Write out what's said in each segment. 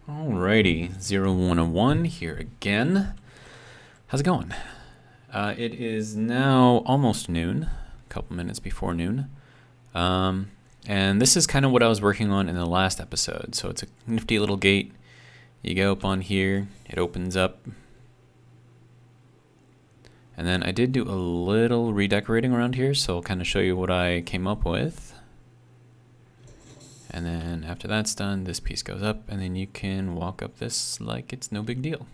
Alrighty, 0101 here again. How's it going? It is now almost noon, a couple minutes before noon. And this is kind of what I was working on in the last episode. So it's a nifty little gate. You go up on here, it opens up. And then I did do a little redecorating around here, so I'll kind of show you what I came up with. And then after that's done, this piece goes up, and then you can walk up this like it's no big deal.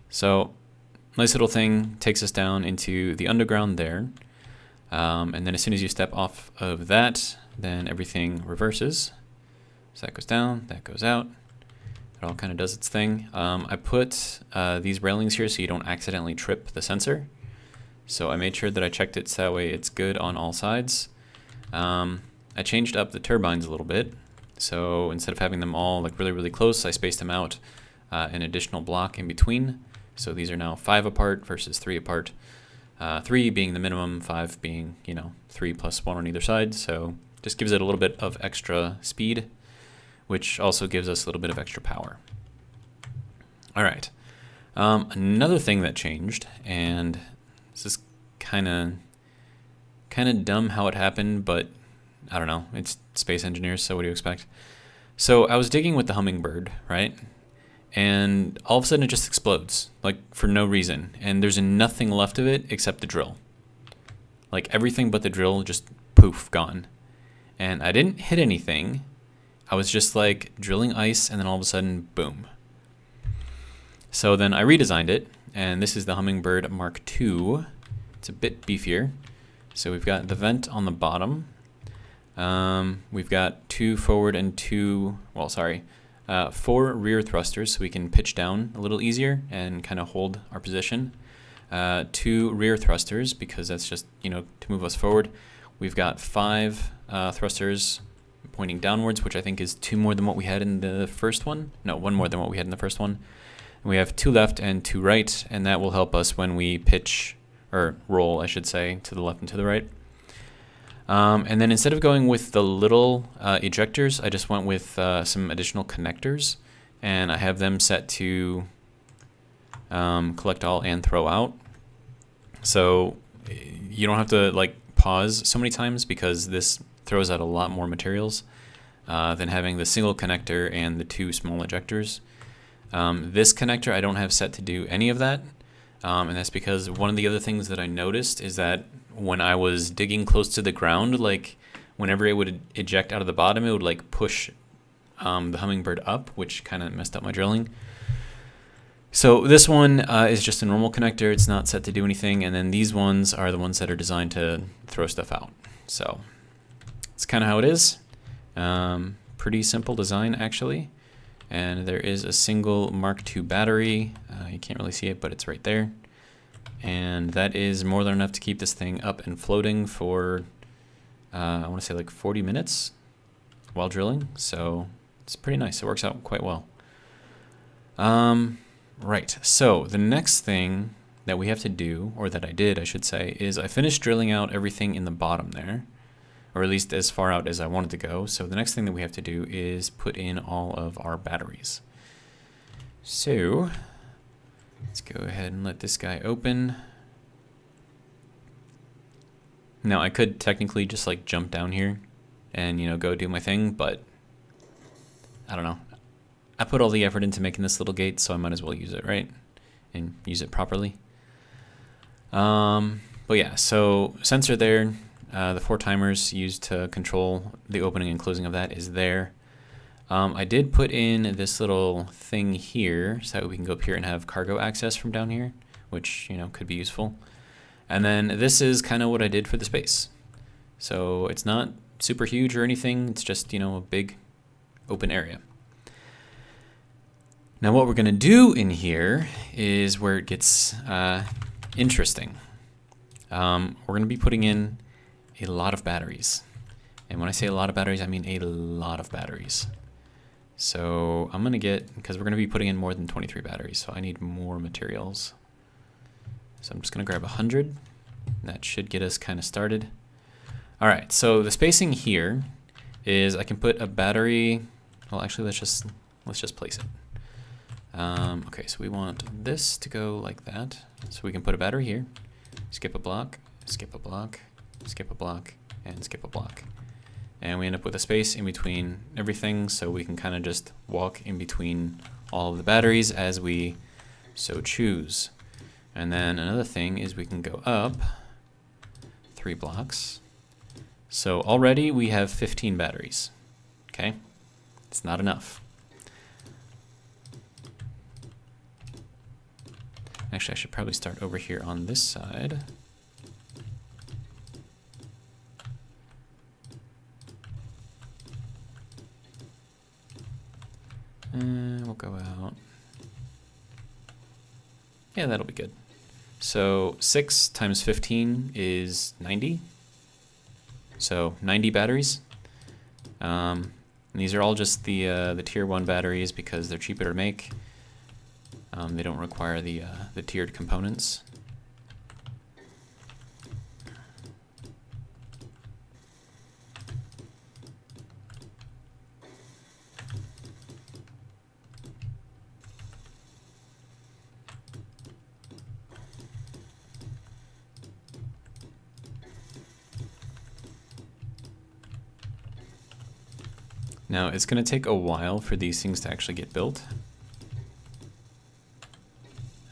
So, nice little thing, takes us down into the underground there. And then as soon as you step off of that, then everything reverses. So that goes down, that goes out. It all kind of does its thing. I put these railings here so you don't accidentally trip the sensor. So I made sure that I checked it so that way it's good on all sides. I changed up the turbines a little bit. So instead of having them all like really close, I spaced them out an additional block in between. So these are now 5 apart versus 3 apart. 3 being the minimum, 5 being, 3 plus 1 on either side. So just gives it a little bit of extra speed, which also gives us a little bit of extra power. All right. Another thing that changed, and this is kind of dumb how it happened, but I don't know. It's space engineers, so what do you expect? So I was digging with the hummingbird, right? And all of a sudden it just explodes, like for no reason. And there's nothing left of it except the drill. Like everything but the drill just poof, gone. And I didn't hit anything. I was just like drilling ice, and then all of a sudden, boom. So then I redesigned it, and this is the Hummingbird Mark II. It's a bit beefier. So we've got the vent on the bottom. We've got 2 forward and 4 rear thrusters, so we can pitch down a little easier and kind of hold our position. 2 rear thrusters, because that's just, to move us forward. We've got 5 thrusters pointing downwards, which I think is 2 more than what we had in the first one. No, 1 more than what we had in the first one. And we have 2 left and 2 right, and that will help us when we pitch, or roll, I should say, to the left and to the right. And then instead of going with the little ejectors, I just went with some additional connectors, and I have them set to collect all and throw out. So you don't have to like pause so many times, because this throws out a lot more materials than having the single connector and the 2 small ejectors. This connector I don't have set to do any of that, and that's because one of the other things that I noticed is that when I was digging close to the ground, like whenever it would eject out of the bottom, it would like push the Hummingbird up, which kind of messed up my drilling. So this one is just a normal connector. It's not set to do anything. And then these ones are the ones that are designed to throw stuff out. So it's kind of how it is. Pretty simple design, actually. And there is a single Mark II battery. You can't really see it, but it's right there. And that is more than enough to keep this thing up and floating for, I want to say like 40 minutes while drilling. So it's pretty nice. It works out quite well. Right. So the next thing that we have to do, or that I did, I should say, is I finished drilling out everything in the bottom there, or at least as far out as I wanted to go. So the next thing that we have to do is put in all of our batteries. So let's go ahead and let this guy open. Now I could technically just like jump down here and go do my thing, but I don't know. I put all the effort into making this little gate, so I might as well use it, right? And use it properly. But yeah, so sensor there, the 4 timers used to control the opening and closing of that is there. I did put in this little thing here so that we can go up here and have cargo access from down here, which, could be useful. And then this is kind of what I did for the space. So it's not super huge or anything. It's just, a big open area. Now what we're going to do in here is where it gets interesting. We're going to be putting in a lot of batteries. And when I say a lot of batteries, I mean a lot of batteries. So I'm going to get, because we're going to be putting in more than 23 batteries, so I need more materials. So I'm just going to grab 100. That should get us kind of started. All right, so the spacing here is I can put a battery, well actually let's just let's just place it. Okay, so we want this to go like that. So we can put a battery here, skip a block, skip a block, skip a block, and skip a block. And we end up with a space in between everything, so we can kind of just walk in between all of the batteries as we so choose. And then another thing is we can go up 3 blocks. So already we have 15 batteries, okay? It's not enough. Actually, I should probably start over here on this side. And we'll go out. Yeah, that'll be good. So 6 times 15 is 90. So 90 batteries. And these are all just the tier 1 batteries because they're cheaper to make. They don't require the tiered components. Now, it's going to take a while for these things to actually get built.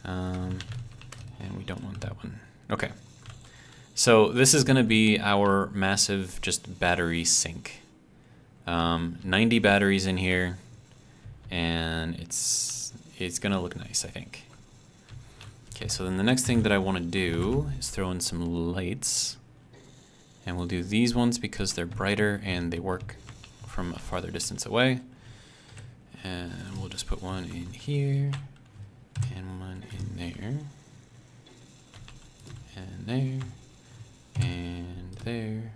And we don't want that one. Okay. So this is going to be our massive just battery sink. 90 batteries in here, and it's going to look nice, I think. Okay, so then the next thing that I want to do is throw in some lights. And we'll do these ones because they're brighter and they work from a farther distance away. And we'll just put one in here and one in there and there and there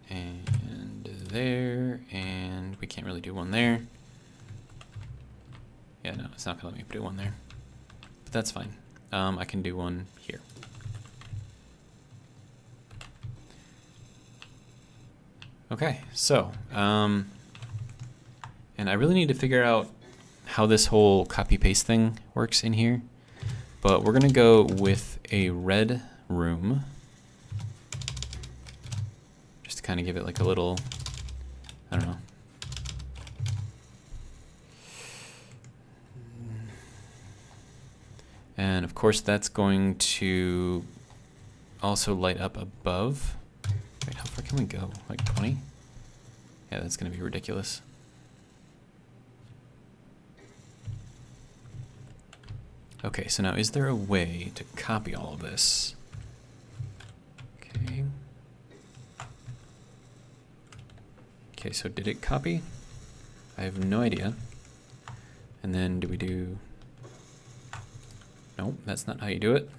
and there, and we can't really do one there. Yeah, no, it's not gonna let me do one there, but that's fine. I can do one here. Okay, so, and I really need to figure out how this whole copy-paste thing works in here, but we're gonna go with a red room, just to kind of give it like a little, I don't know. And of course that's going to also light up above. Wait, how far can we go? Like 20? Yeah, that's gonna be ridiculous. Okay, so now is there a way to copy all of this? Okay. Okay, so did it copy? I have no idea. And then do we do... Nope, that's not how you do it.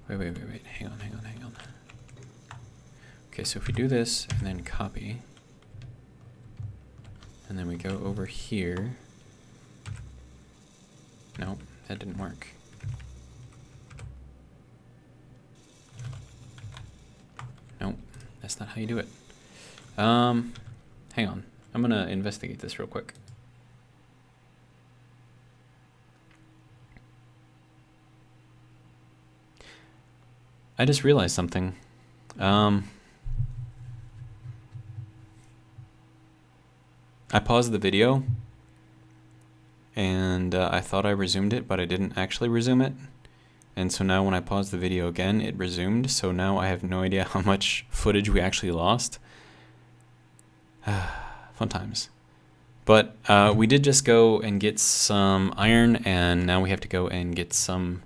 Wait, hang on. Okay, so if we do this and then copy, and then we go over here. Nope, that didn't work. Nope, that's not how you do it. Hang on, I'm gonna investigate this real quick. I just realized something. I paused the video, and I thought I resumed it, but I didn't actually resume it. And so now when I pause the video again, it resumed. So now I have no idea how much footage we actually lost. Fun times. But we did just go and get some iron, and now we have to go and get some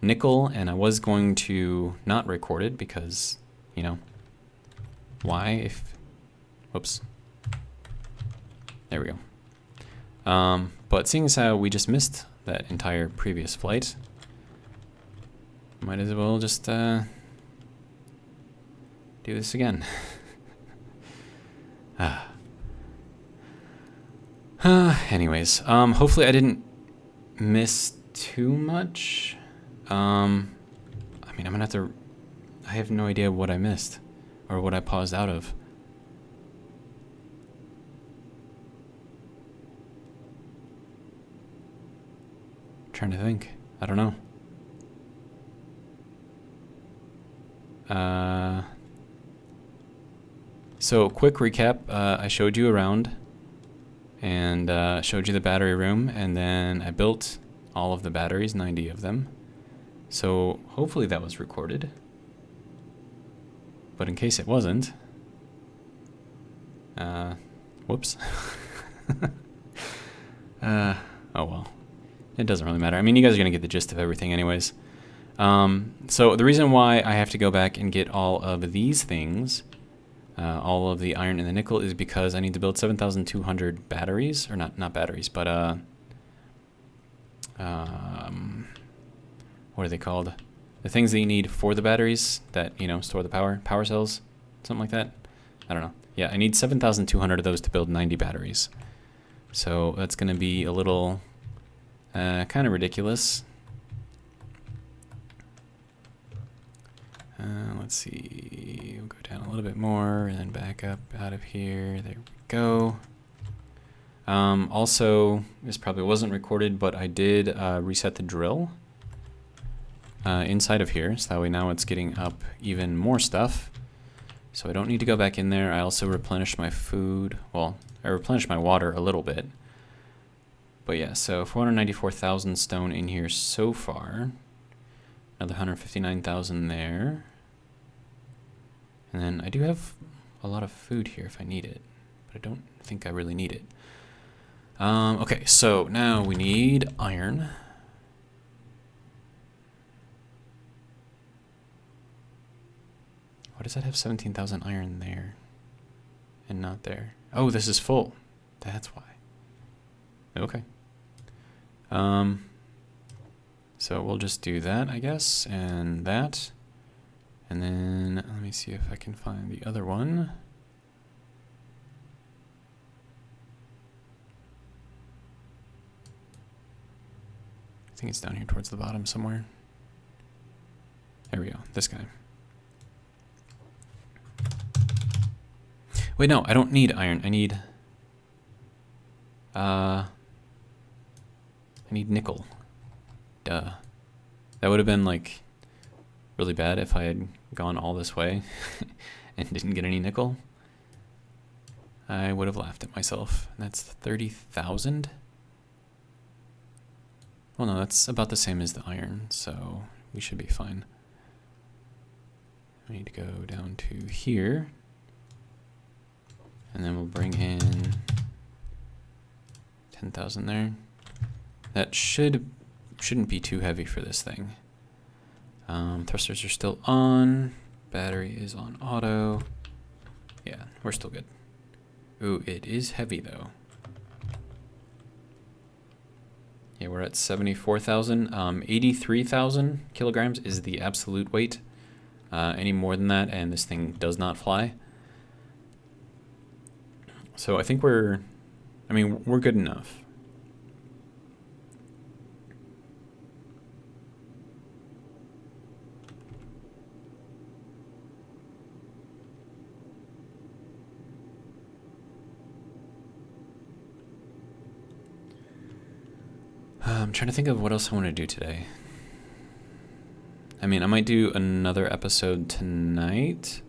nickel. And I was going to not record it because, you know, why if... Whoops. There we go. But seeing as how we just missed that entire previous flight, might as well just do this again. Anyways, hopefully I didn't miss too much. I mean, I'm gonna have to... I have no idea what I missed. Or what I paused out of? Trying to think. I don't know. So quick recap, I showed you around and showed you the battery room, and then I built all of the batteries, 90 of them. So hopefully that was recorded. But in case it wasn't, whoops. Oh well, it doesn't really matter. I mean, you guys are gonna get the gist of everything anyways. So the reason why I have to go back and get all of these things, all of the iron and the nickel, is because I need to build 7,200 batteries, or not batteries, but what are they called? The things that you need for the batteries that, you know, store the power cells, something like that. I don't know. Yeah, I need 7,200 of those to build 90 batteries. So that's going to be a little kind of ridiculous. Let's see, we'll go down a little bit more and then back up out of here. There we go. Also, this probably wasn't recorded, but I did reset the drill inside of here, so that way now it's getting up even more stuff. So I don't need to go back in there. I also replenished my food. Well, I replenished my water a little bit. But yeah, so 494,000 stone in here so far. Another 159,000 there. And then I do have a lot of food here if I need it, but I don't think I really need it. Okay, so now we need iron. Why does that have 17,000 iron there and not there? Oh, this is full. That's why. Okay. So we'll just do that, I guess, and that. And then let me see if I can find the other one. I think it's down here towards the bottom somewhere. There we go, this guy. Wait, no, I don't need iron. I need nickel. Duh. That would have been like really bad if I had gone all this way and didn't get any nickel. I would have laughed at myself. That's 30,000? Well, no, that's about the same as the iron, so we should be fine. We need to go down to here. And then we'll bring in 10,000 there. That shouldn't be too heavy for this thing. Thrusters are still on. Battery is on auto. Yeah, we're still good. Ooh, it is heavy though. Yeah, we're at 74,000. 83,000 kilograms is the absolute weight. Any more than that, and this thing does not fly. So I think we're good enough. I'm trying to think of what else I want to do today. I mean, I might do another episode tonight,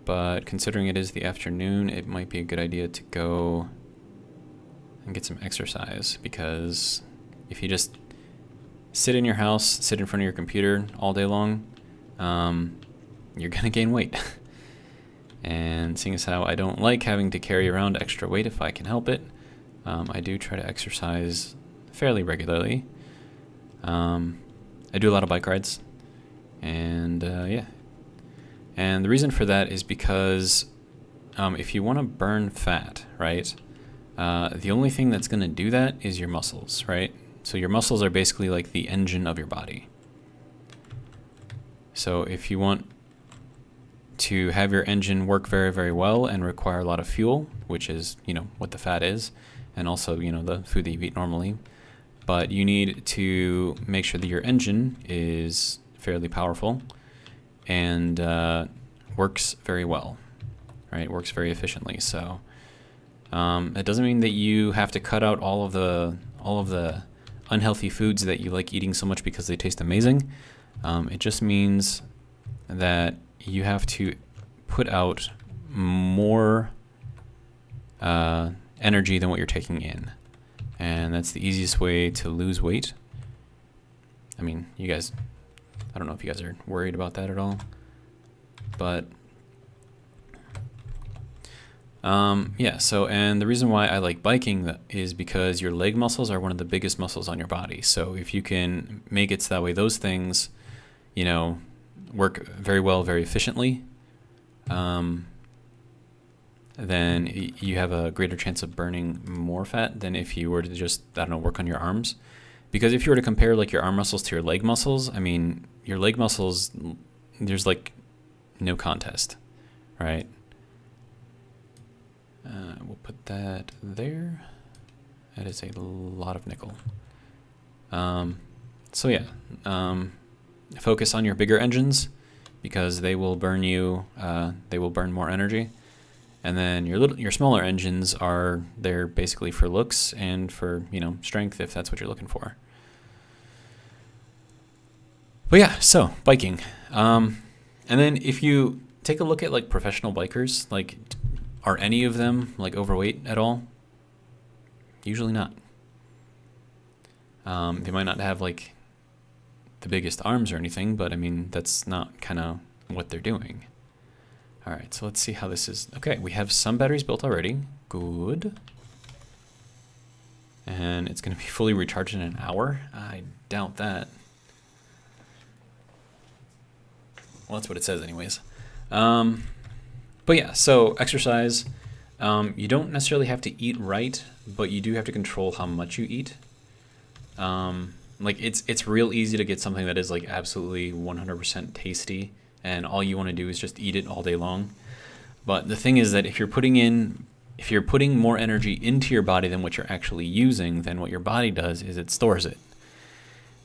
but considering it is the afternoon, it might be a good idea to go and get some exercise, because if you just sit in your house, sit in front of your computer all day long, you're going to gain weight. And seeing as how I don't like having to carry around extra weight if I can help it, I do try to exercise fairly regularly. I do a lot of bike rides, and yeah. And the reason for that is because if you want to burn fat, right, the only thing that's going to do that is your muscles, right? So your muscles are basically like the engine of your body. So if you want to have your engine work very, very well and require a lot of fuel, which is, you know, what the fat is, and also, you know, the food that you eat normally, but you need to make sure that your engine is fairly powerful and works very well, right? It works very efficiently. So it doesn't mean that you have to cut out all of the unhealthy foods that you like eating so much because they taste amazing. It just means that you have to put out more energy than what you're taking in. And that's the easiest way to lose weight. I mean, you guys, I don't know if you guys are worried about that at all, but yeah, so, and the reason why I like biking is because your leg muscles are one of the biggest muscles on your body. So if you can make it so that way those things, you know, work very well, very efficiently, then you have a greater chance of burning more fat than if you were to just, I don't know, work on your arms. Because if you were to compare like your arm muscles to your leg muscles, I mean, your leg muscles, there's like no contest, right? We'll put that there. That is a lot of nickel. So yeah, focus on your bigger engines because they will burn you. They will burn more energy. And then your smaller engines are there basically for looks and for, you know, strength if that's what you're looking for. But yeah, so biking. And then if you take a look at like professional bikers, like are any of them like overweight at all? Usually not. They might not have like the biggest arms or anything, but I mean, that's not kind of what they're doing. All right, so let's see how this is. Okay, we have some batteries built already. Good. And it's going to be fully recharged in an hour? I doubt that. Well, that's what it says anyways. But yeah, so exercise. You don't necessarily have to eat right, but you do have to control how much you eat. Like it's real easy to get something that is like absolutely 100% tasty, and all you want to do is just eat it all day long. But the thing is that if you're putting more energy into your body than what you're actually using, then what your body does is it stores it.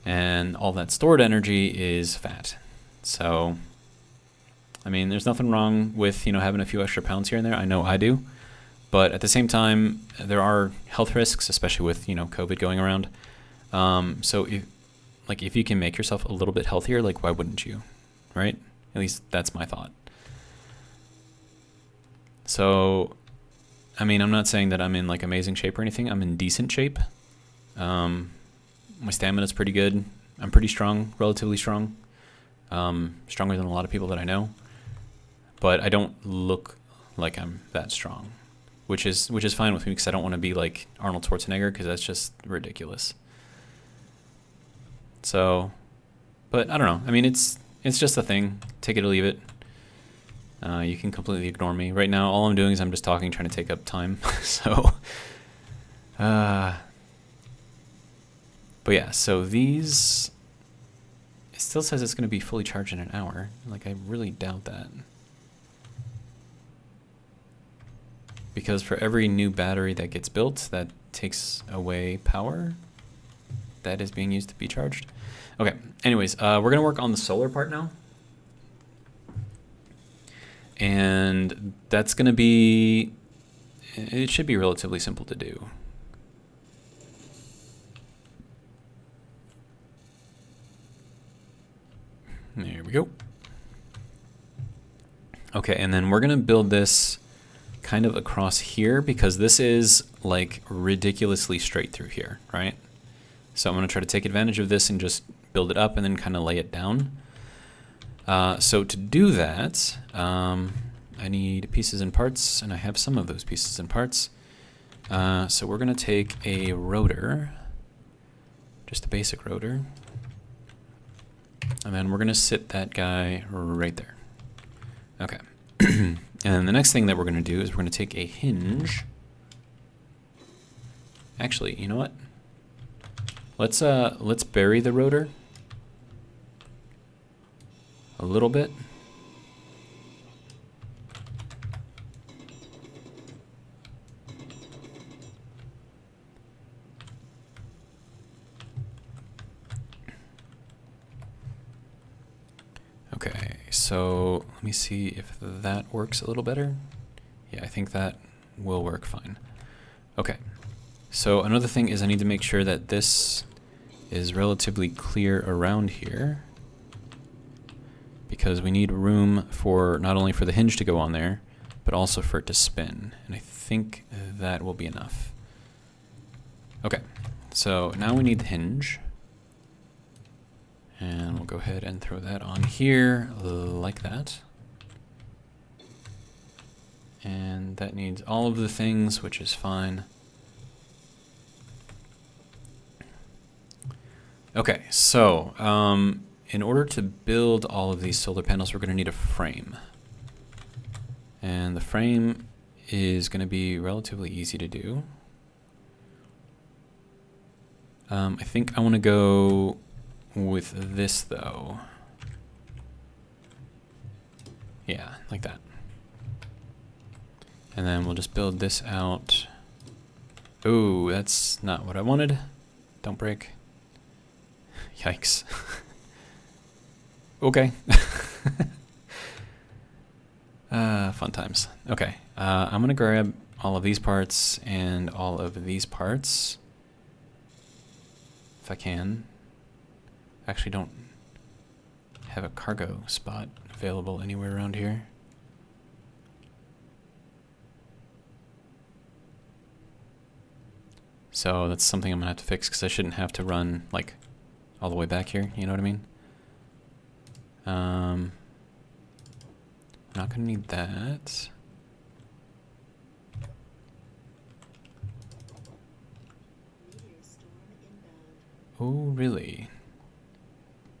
And all that stored energy is fat. So, I mean, there's nothing wrong with, you know, having a few extra pounds here and there. I know I do. But at the same time, there are health risks, especially with, you know, COVID going around. So if you can make yourself a little bit healthier, like why wouldn't you, right? At least that's my thought. So, I mean, I'm not saying that I'm in like amazing shape or anything. I'm in decent shape. My stamina's pretty good. I'm pretty strong, relatively strong. Stronger than a lot of people that I know. But I don't look like I'm that strong, which is fine with me because I don't want to be like Arnold Schwarzenegger because that's just ridiculous. So, but I don't know. I mean, it's just a thing. Take it or leave it. You can completely ignore me. Right now, all I'm doing is I'm just talking, trying to take up time. So, but yeah, so these, it still says it's going to be fully charged in an hour. Like, I really doubt that. Because for every new battery that gets built, that takes away power that is being used to be charged. Okay, anyways, we're going to work on the solar part now. And that's going to be, it should be relatively simple to do. There we go. Okay, and then we're going to build this kind of across here because this is like ridiculously straight through here, right? So I'm going to try to take advantage of this and just build it up and then kind of lay it down. So to do that, I need pieces and parts, and I have some of those pieces and parts. So we're going to take a rotor, just a basic rotor, and then we're going to sit that guy right there. Okay. And the next thing that we're going to do is we're going to take a hinge. Actually, you know what? Let's bury the rotor a little bit. Okay, so let me see if that works a little better. Yeah, I think that will work fine. Okay, so another thing is I need to make sure that this is relatively clear around here, because we need room for not only for the hinge to go on there, but also for it to spin. And I think that will be enough. Okay, so now we need the hinge. And we'll go ahead and throw that on here like that. And that needs all of the things, which is fine. Okay, so in order to build all of these solar panels, we're going to need a frame. And the frame is going to be relatively easy to do. I think I want to go with this though. Yeah, like that. And then we'll just build this out. Oh, that's not what I wanted. Don't break. Yikes. Okay. Fun times. Okay, I'm gonna grab all of these parts and all of these parts. If I can. Actually don't have a cargo spot available anywhere around here. So that's something I'm gonna have to fix, because I shouldn't have to run like all the way back here, you know what I mean? I'm not gonna need that. Oh, really?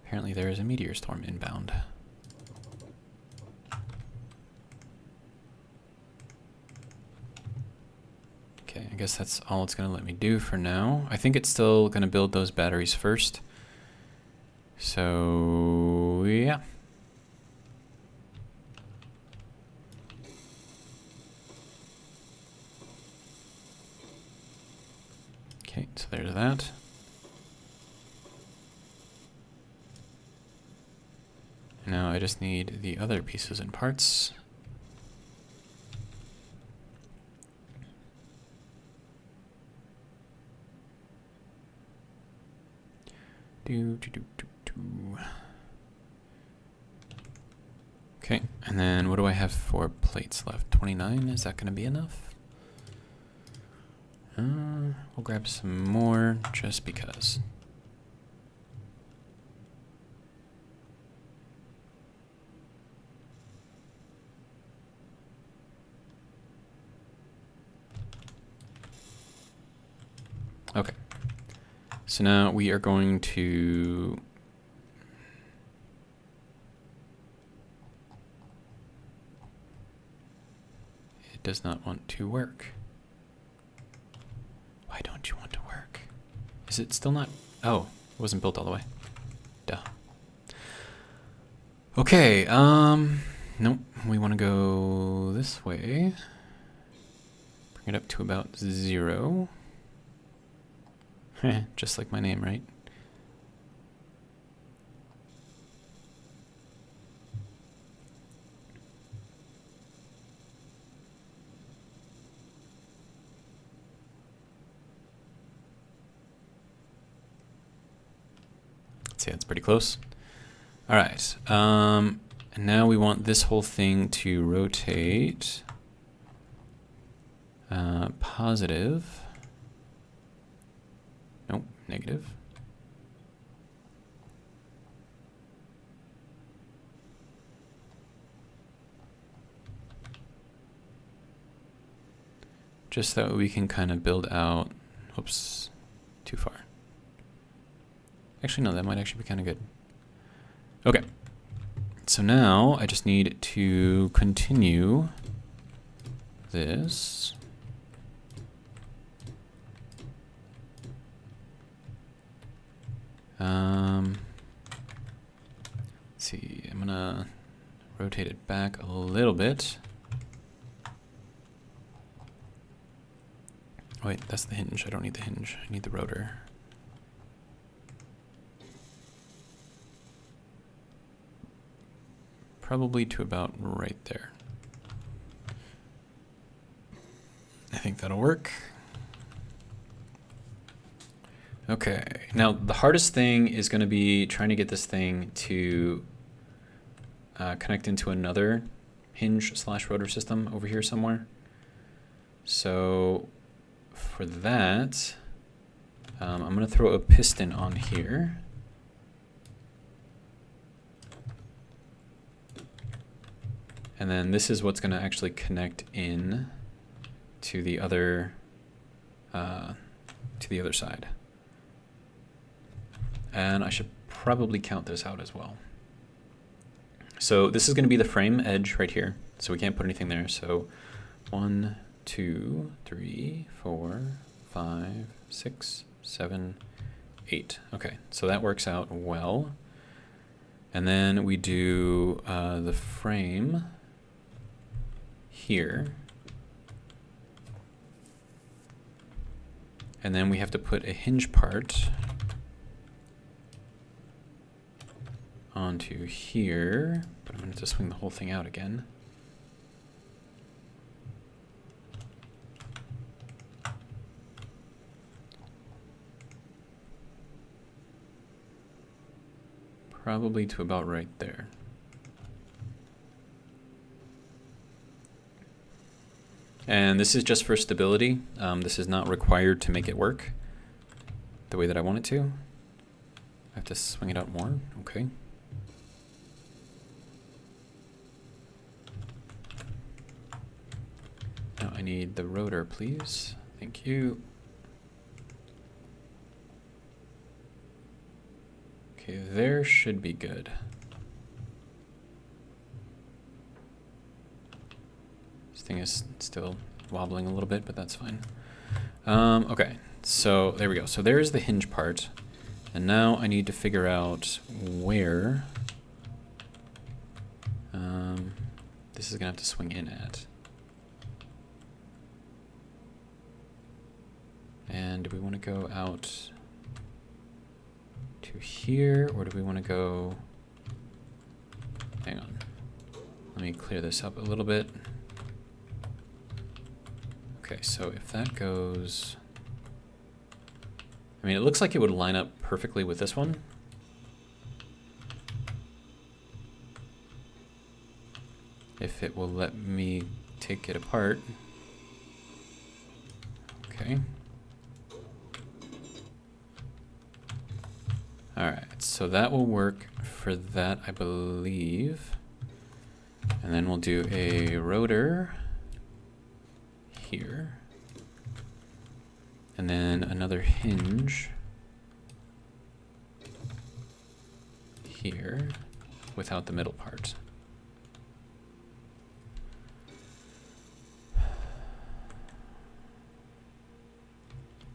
Apparently there is a meteor storm inbound. Okay, I guess that's all it's going to let me do for now. I think it's still going to build those batteries first. So, yeah. Okay, so there's that. Now I just need the other pieces and parts. Okay, and then what do I have for plates left? 29, is that going to be enough? We'll grab some more just because. Okay, so now we are going to it does not want to work. Why don't you want to work? Is it still not? Oh, it wasn't built all the way. Duh. Okay, nope, we want to go this way. Bring it up to about 0. Just like my name, right? Let's see, that's pretty close. All right, and now we want this whole thing to rotate positive. Nope, negative. Just so we can kind of build out, whoops, too far. Actually, no, that might actually be kind of good. Okay, so now I just need to continue this. Let's see, I'm gonna rotate it back a little bit. Wait, that's the hinge. I don't need the hinge. I need the rotor. probably to about right there. I think that'll work. Okay, now the hardest thing is going to be trying to get this thing to connect into another hinge/rotor system over here somewhere. So for that, I'm going to throw a piston on here. And then this is what's going to actually connect in to the other side. And I should probably count this out as well. So this is going to be the frame edge right here. So we can't put anything there. So 1, 2, 3, 4, 5, 6, 7, 8. Okay, so that works out well. And then we do the frame here. And then we have to put a hinge part onto here, but I'm going to have to swing the whole thing out again. Probably to about right there. And this is just for stability. This is not required to make it work the way that I want it to. I have to swing it out more. Okay. Now I need the rotor, please. Thank you. Okay, there should be good. This thing is still wobbling a little bit, but that's fine. Okay, so there we go. So there's the hinge part. And now I need to figure out where this is going to have to swing in at. And do we want to go out to here, or do we want to go... Hang on. Let me clear this up a little bit. Okay, so if that goes... I mean, it looks like it would line up perfectly with this one. If it will let me take it apart. Okay. Alright, so that will work for that, I believe. And then we'll do a rotor here. And then another hinge here without the middle part.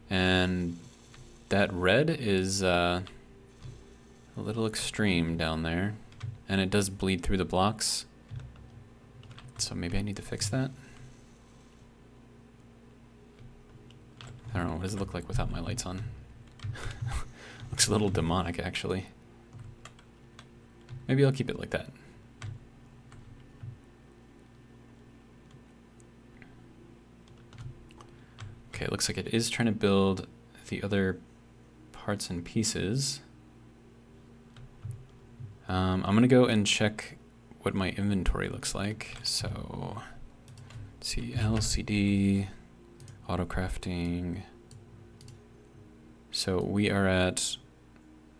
And that red is a little extreme down there, and it does bleed through the blocks. So maybe I need to fix that. I don't know, what does it look like without my lights on? Looks a little demonic, actually. Maybe I'll keep it like that. Okay, it looks like it is trying to build the other parts and pieces. I'm gonna go and check what my inventory looks like. So, let's see, LCD, auto crafting. So we are at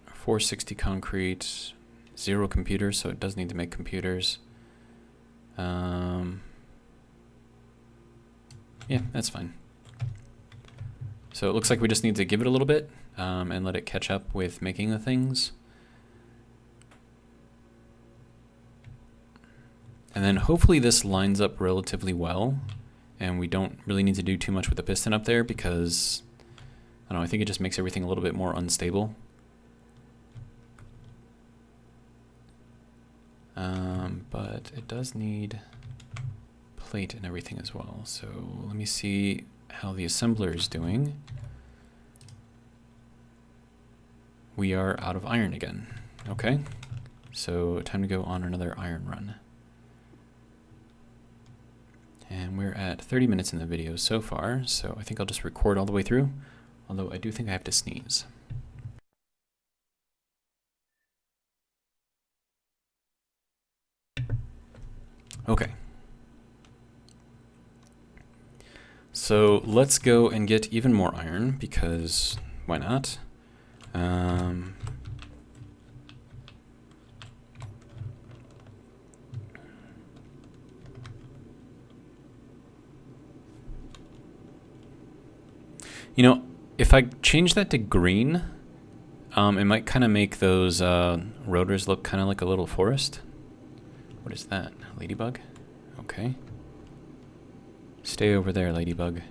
460 concrete, 0 computers, so it does need to make computers. Yeah, that's fine. So it looks like we just need to give it a little bit and let it catch up with making the things. And then hopefully this lines up relatively well, and we don't really need to do too much with the piston up there because, I don't know, I think it just makes everything a little bit more unstable. But it does need plate and everything as well. So let me see how the assembler is doing. We are out of iron again. Okay, so time to go on another iron run. And we're at 30 minutes in the video so far, so I think I'll just record all the way through, although I do think I have to sneeze. Okay. So let's go and get even more iron, because why not? You know, if I change that to green, it might kind of make those rotors look kind of like a little forest. What is that? Ladybug? Okay. Stay over there, ladybug.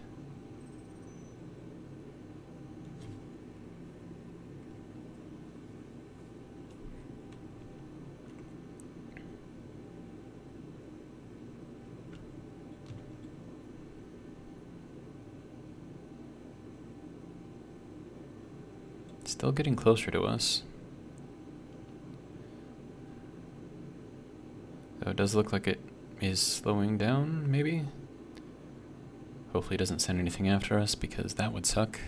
Still getting closer to us. Though it does look like it is slowing down, maybe? Hopefully it doesn't send anything after us, because that would suck.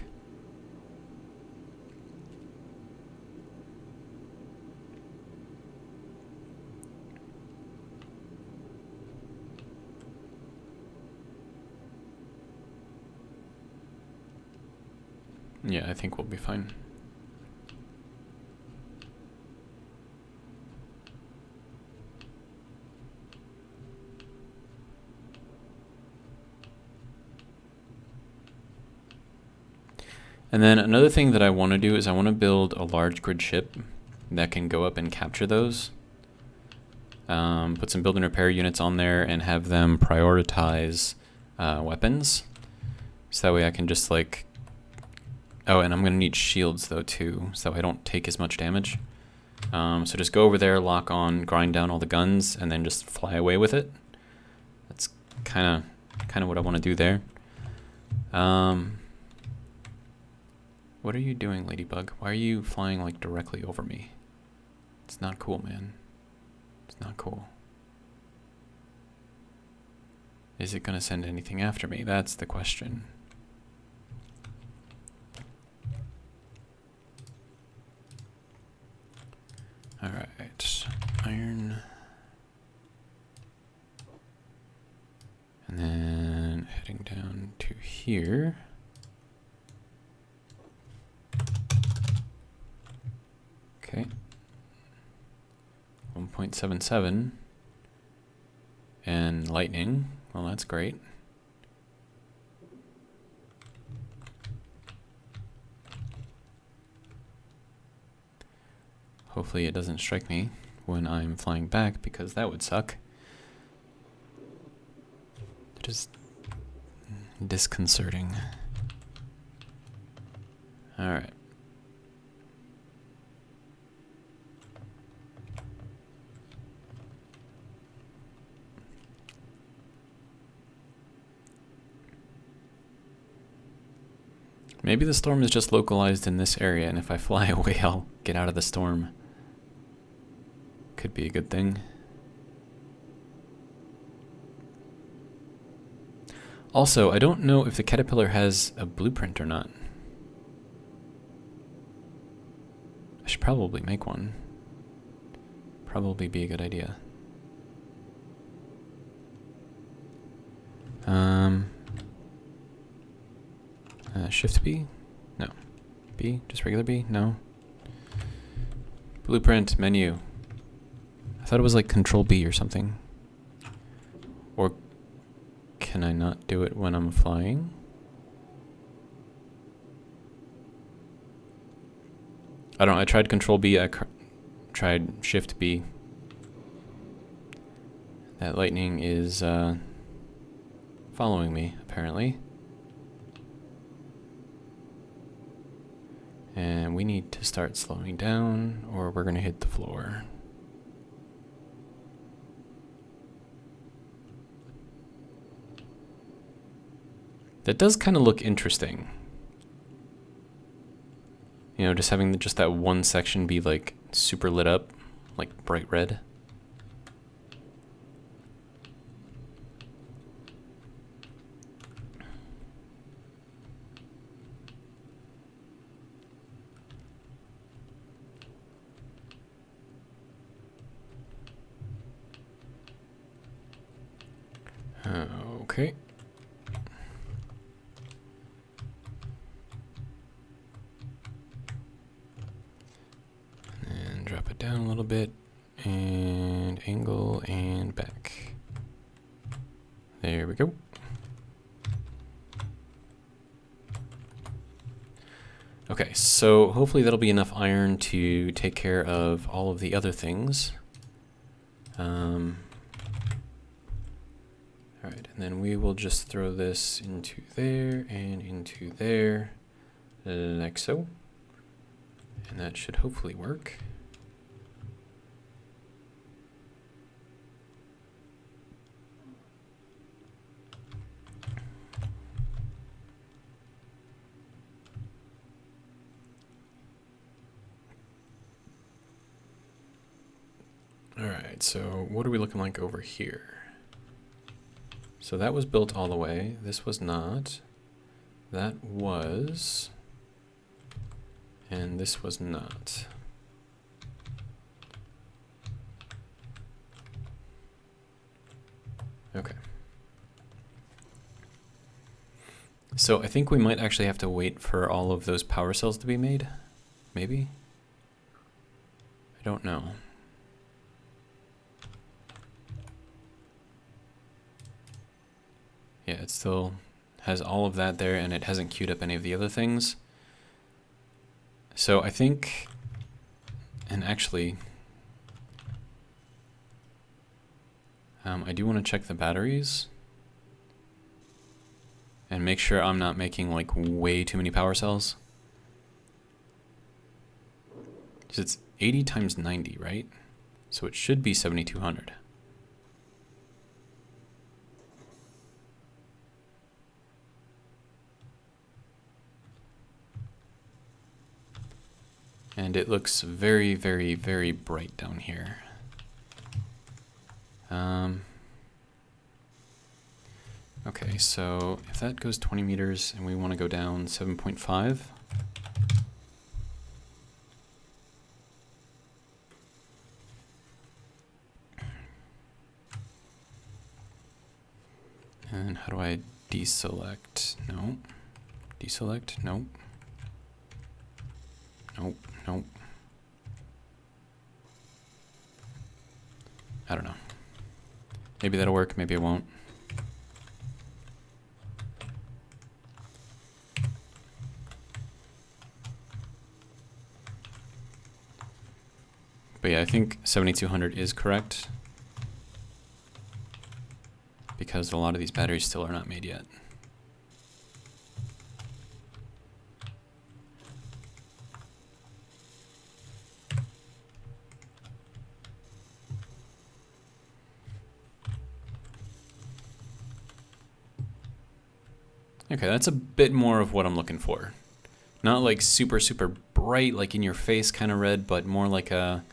Yeah, I think we'll be fine. And then another thing that I want to do is I want to build a large grid ship that can go up and capture those. Put some build and repair units on there and have them prioritize weapons. So that way I can just like... Oh, and I'm going to need shields though too, so I don't take as much damage. So just go over there, lock on, grind down all the guns, and then just fly away with it. That's kind of what I want to do there. What are you doing, Ladybug? Why are you flying like directly over me? It's not cool, man. It's not cool. Is it gonna send anything after me? That's the question. All right, iron. And then heading down to here. Okay. 1.77 and lightning. Well, that's great. Hopefully it doesn't strike me when I'm flying back, because that would suck. It is disconcerting. All right. Maybe the storm is just localized in this area, and if I fly away, I'll get out of the storm. Could be a good thing. Also, I don't know if the caterpillar has a blueprint or not. I should probably make one. Probably be a good idea. Shift B? No. B? Just regular B? No. Blueprint, menu. I thought it was like Control B or something. Or can I not do it when I'm flying? I don't know, I tried Control B, I tried Shift B. That lightning is following me, apparently. And we need to start slowing down, or we're going to hit the floor. That does kind of look interesting. You know, just having just that one section be like super lit up, like bright red. Okay. And drop it down a little bit, and angle and back. There we go. Okay, so hopefully that'll be enough iron to take care of all of the other things. All right, and then we will just throw this into there and into there, like so. And that should hopefully work. All right, so what are we looking like over here? So that was built all the way. This was not. That was. And this was not. Okay. So I think we might actually have to wait for all of those power cells to be made. Maybe? I don't know. Yeah, it still has all of that there, and it hasn't queued up any of the other things. So I think, and actually, I do want to check the batteries and make sure I'm not making like way too many power cells. Because it's 80 times 90, right? So it should be 7,200. And it looks very, very, very bright down here. Okay, so if that goes 20 meters and we want to go down 7.5. And how do I deselect? No. Deselect? Nope. Nope. Nope. I don't know. Maybe that'll work, maybe it won't. But yeah, I think 7,200 is correct, because a lot of these batteries still are not made yet. Okay, that's a bit more of what I'm looking for. Not like super, super bright, like in your face kind of red, but more like a,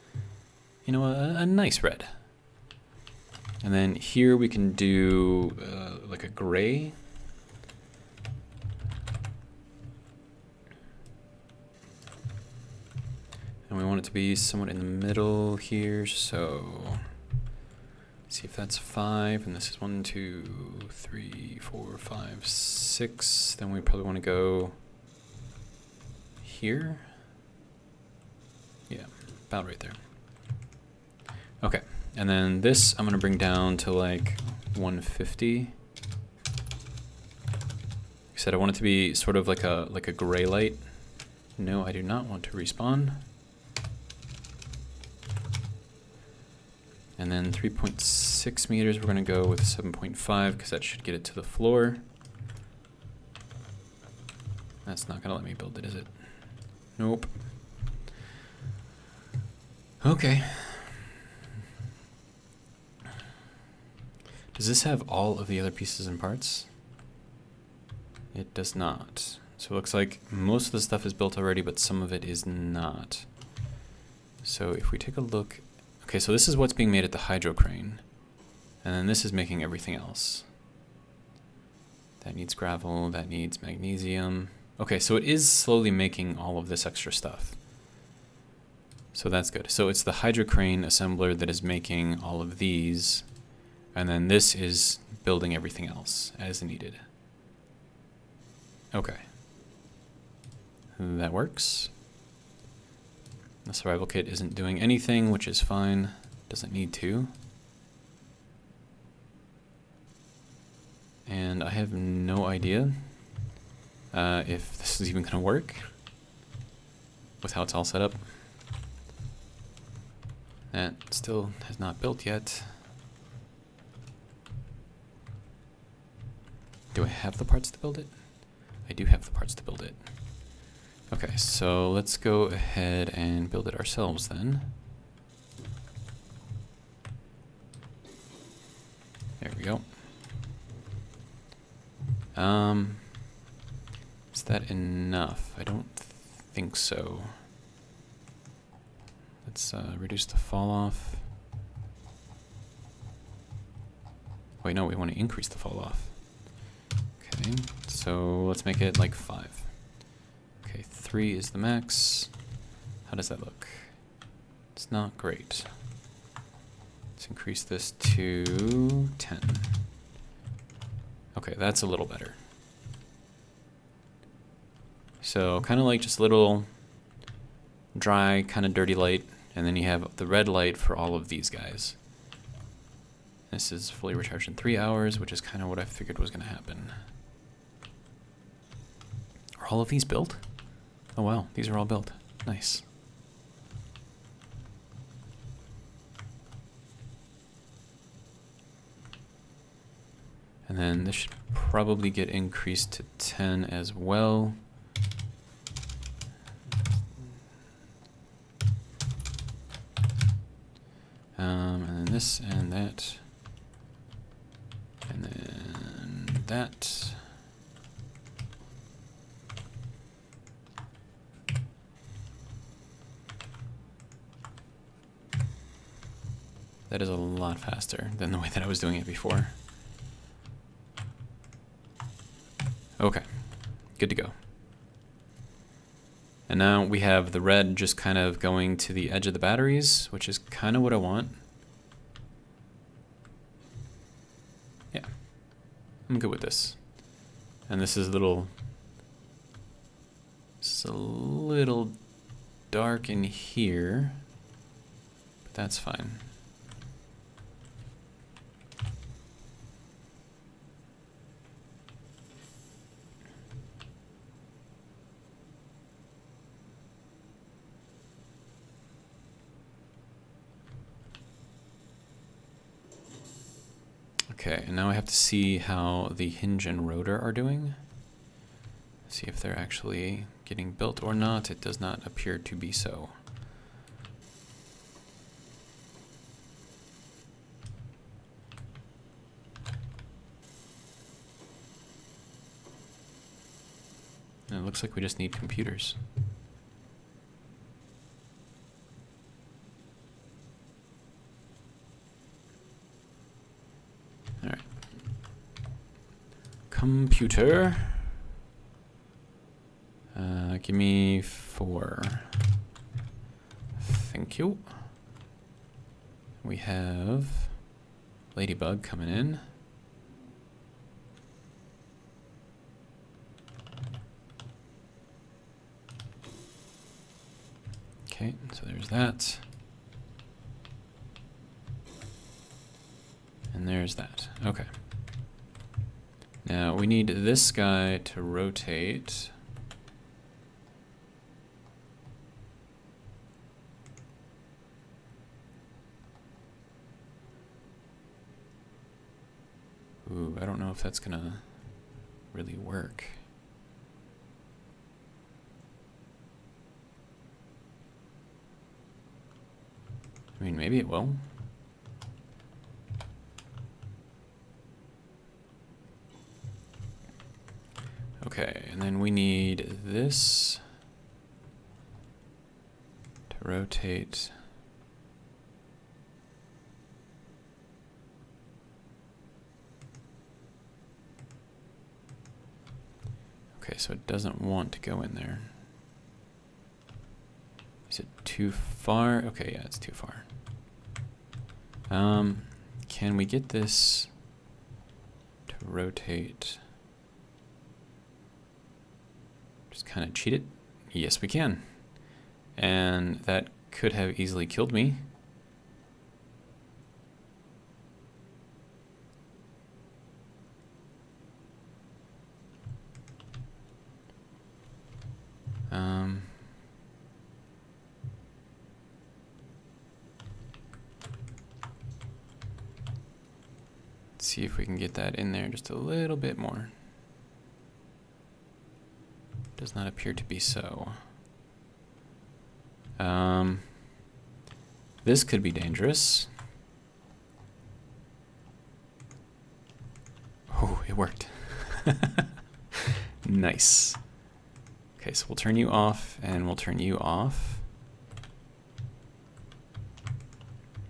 you know, a nice red. And then here we can do like a gray. And we want it to be somewhat in the middle here, so see if that's 5, and this is 1, 2, 3, 4, 5, 6. Then we probably want to go here. Yeah, about right there. Okay, and then this I'm going to bring down to like 150. Like I said, I want it to be sort of like a gray light. No, I do not want to respawn. And then 3.6 meters, we're going to go with 7.5 because that should get it to the floor. That's not going to let me build it, is it? Nope. Okay. Does this have all of the other pieces and parts? It does not. So it looks like most of the stuff is built already, but some of it is not. So if we take a look... Okay, so this is what's being made at the hydro crane. And then this is making everything else. That needs gravel, that needs magnesium. Okay, so it is slowly making all of this extra stuff. So that's good. So it's the hydro crane assembler that is making all of these. And then this is building everything else as needed. Okay. That works. The survival kit isn't doing anything, which is fine. Doesn't need to. And I have no idea if this is even going to work with how it's all set up. That still has not built yet. Do I have the parts to build it? I do have the parts to build it. Okay, so let's go ahead and build it ourselves then. There we go. Is that enough? I don't think so. Let's reduce the fall off. Wait, no, we want to increase the fall off. Okay, so let's make it like 5. Okay, 3 is the max. How does that look? It's not great. Let's increase this to 10. Okay, that's a little better. So kind of like just little dry, kind of dirty light, and then you have the red light for all of these guys. This is fully recharged in 3 hours, which is kind of what I figured was going to happen. Are all of these built? Oh wow, these are all built. Nice. And then this should probably get increased to 10 as well. And then this and that. And then that. That is a lot faster than the way that I was doing it before. Okay, good to go. And now we have the red just kind of going to the edge of the batteries, which is kind of what I want. Yeah, I'm good with this. And this is a little dark in here, but that's fine. Okay, and now I have to see how the hinge and rotor are doing. See if they're actually getting built or not. It does not appear to be so. And it looks like we just need computers. Computer. Give me 4. Thank you. We have Ladybug coming in. Okay, so there's that. And there's that. Okay. Now we need this guy to rotate. Ooh, I don't know if that's gonna really work. I mean, maybe it will. Okay, and then we need this to rotate. Okay, so it doesn't want to go in there. Is it too far? Okay, yeah, it's too far. Can we get this rotate. Just kind of cheat it. Yes, we can. And that could have easily killed me. Let's see if we can get that in there just a little bit more. Does not appear to be so. This could be dangerous. Oh, it worked. Nice. Okay, so we'll turn you off and we'll turn you off.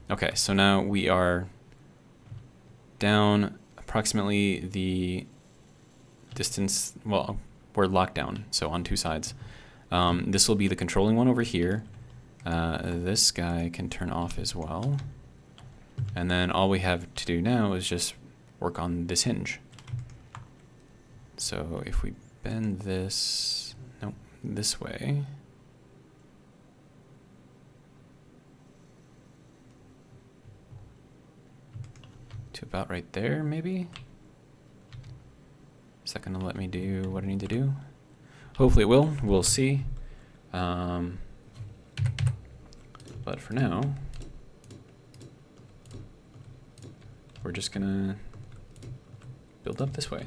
Okay, so now we are down approximately the distance, well, we're locked down, so on two sides. This will be the controlling one over here. This guy can turn off as well. And then all we have to do now is just work on this hinge. So if we bend this, nope, this way. To about right there, maybe? Is that gonna let me do what I need to do? Hopefully it will, we'll see. But for now, we're just gonna build up this way.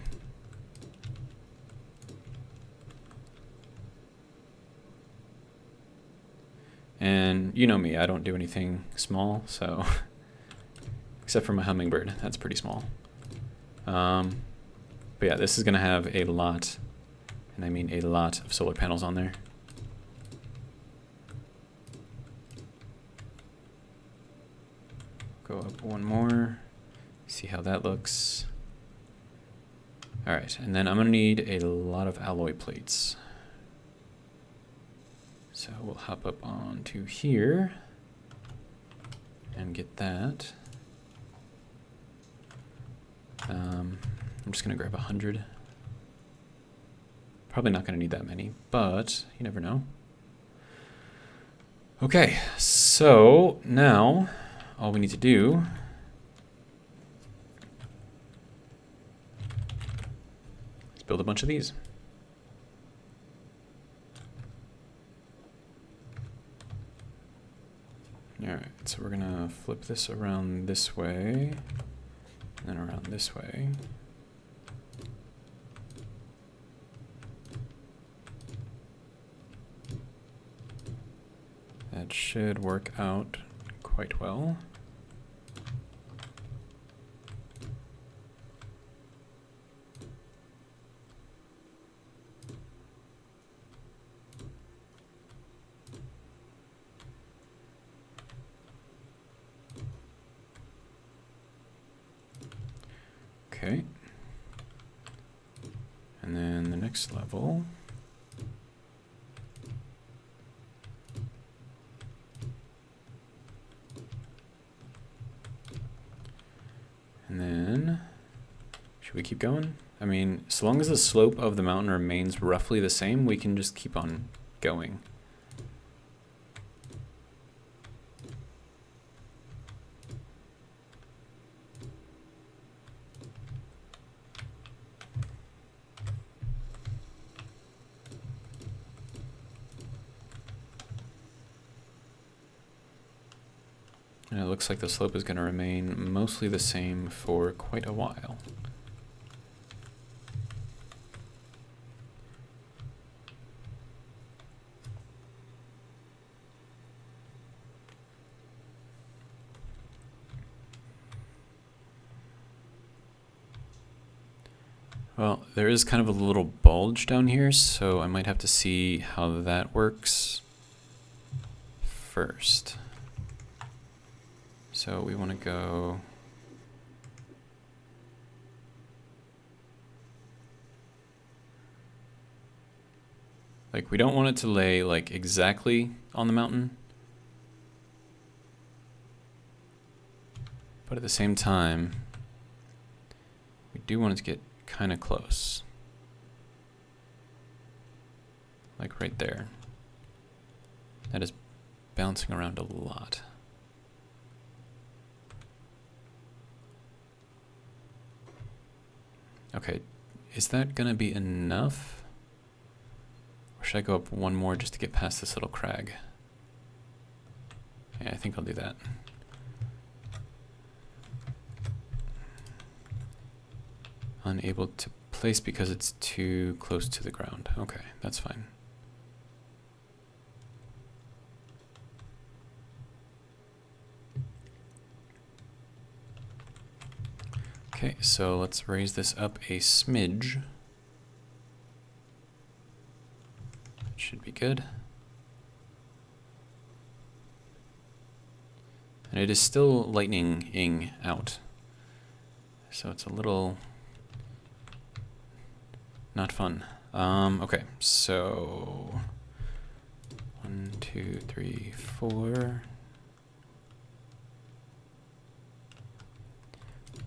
And you know me, I don't do anything small, so except for my hummingbird, that's pretty small. But yeah, this is gonna have a lot, and I mean a lot of solar panels on there. Go up one more, see how that looks. All right, and then I'm gonna need a lot of alloy plates. So we'll hop up onto here and get that. I'm just gonna grab 100. Probably not gonna need that many, but you never know. Okay, so now all we need to do is build a bunch of these. All right, so we're gonna flip this around this way, and then around this way. That should work out quite well. Okay. And then the next level. And then, should we keep going? I mean, as long as the slope of the mountain remains roughly the same, we can just keep on going. And it looks like the slope is going to remain mostly the same for quite a while. Well, there is kind of a little bulge down here, so I might have to see how that works first. So we want to go like, we don't want it to lay like exactly on the mountain, but at the same time we do want it to get kind of close. Like right there. That is bouncing around a lot. Okay, is that gonna be enough? Or should I go up one more just to get past this little crag? Yeah, I think I'll do that. Unable to place because it's too close to the ground. Okay, that's fine. Okay, so let's raise this up a smidge. Should be good. And it is still lightning-ing out. So it's a little not fun. Okay, so 1, 2, 3, 4.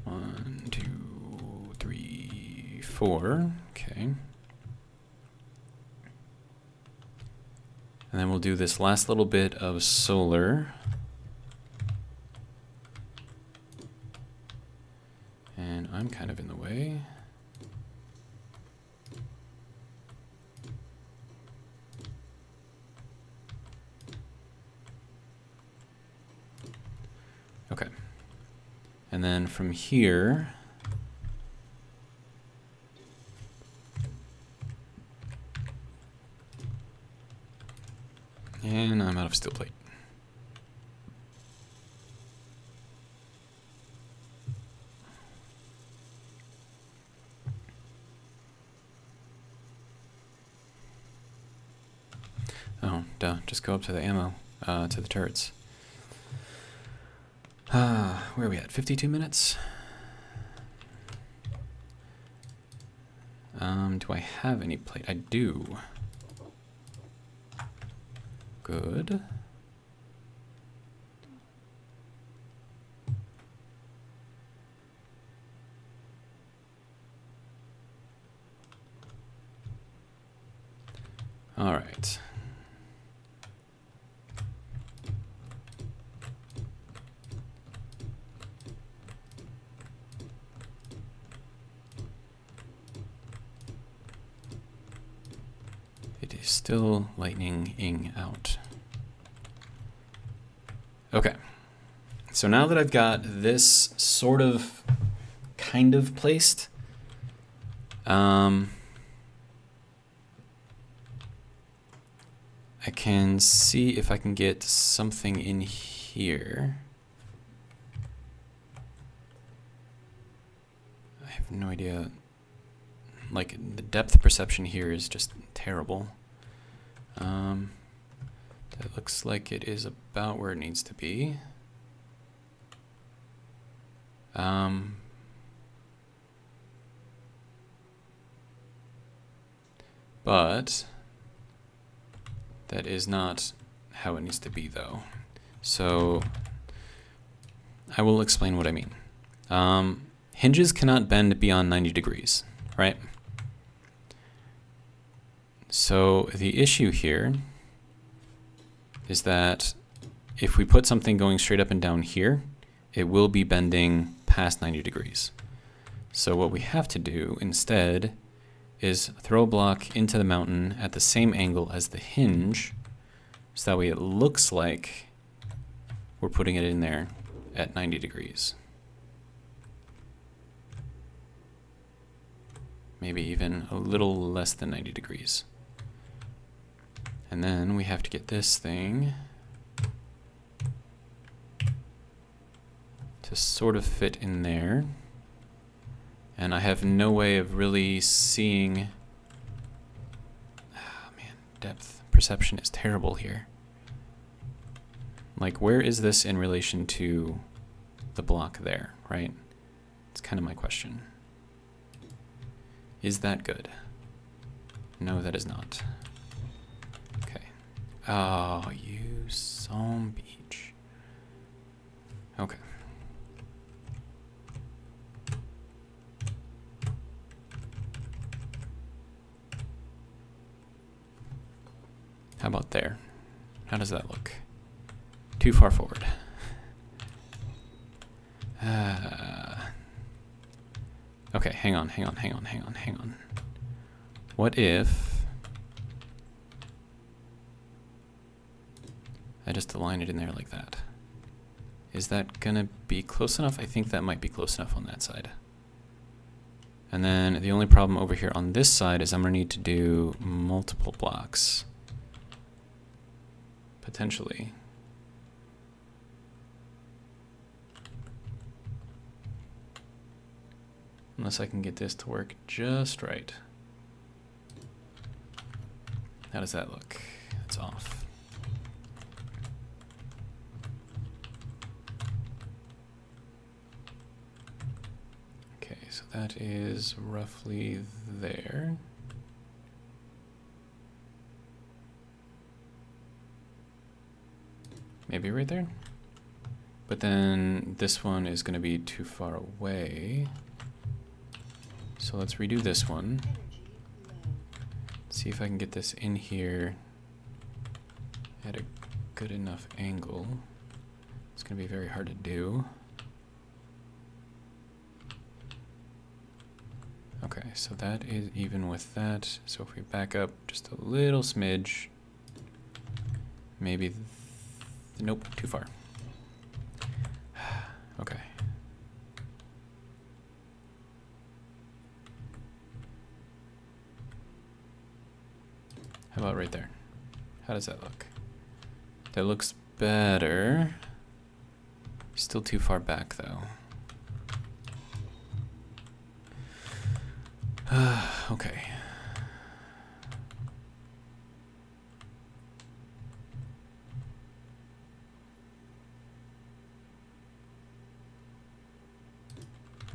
1, 2, 3, 4. Okay. And then we'll do this last little bit of solar. And I'm kind of in the way. Okay. And then from here, and I'm out of steel plate. Oh, duh, just go up to the ammo, to the turrets. Where are we at? 52 minutes? Do I have any plate? I do. Good. All right. It is still lightning-ing out. Okay. So now that I've got this sort of, kind of placed, I can see if I can get something in here. I have no idea. Like, the depth perception here is just terrible. That looks like it is about where it needs to be. But that is not how it needs to be, though. So I will explain what I mean. Hinges cannot bend beyond 90 degrees, right? So the issue here is that if we put something going straight up and down here, it will be bending past 90 degrees. So what we have to do instead is throw a block into the mountain at the same angle as the hinge, so that way it looks like we're putting it in there at 90 degrees. Maybe even a little less than 90 degrees. And then we have to get this thing to sort of fit in there. And I have no way of really seeing. Oh, man, depth perception is terrible here. Like, where is this in relation to the block there, right? It's kind of my question. Is that good? No, that is not. Okay. Oh, you some beach. Okay. How about there? How does that look? Too far forward. Okay, hang on. What if I just align it in there like that? Is that gonna be close enough? I think that might be close enough on that side. And then the only problem over here on this side is I'm gonna need to do multiple blocks. Potentially. Unless I can get this to work just right. How does that look? It's off. Okay, so that is roughly there. Maybe right there. But then this one is going to be too far away. So let's redo this one. See if I can get this in here at a good enough angle. It's going to be very hard to do. Okay, so that is even with that. So if we back up just a little smidge, maybe, nope, too far. Okay. How about right there? How does that look? That looks better. Still too far back though. Okay.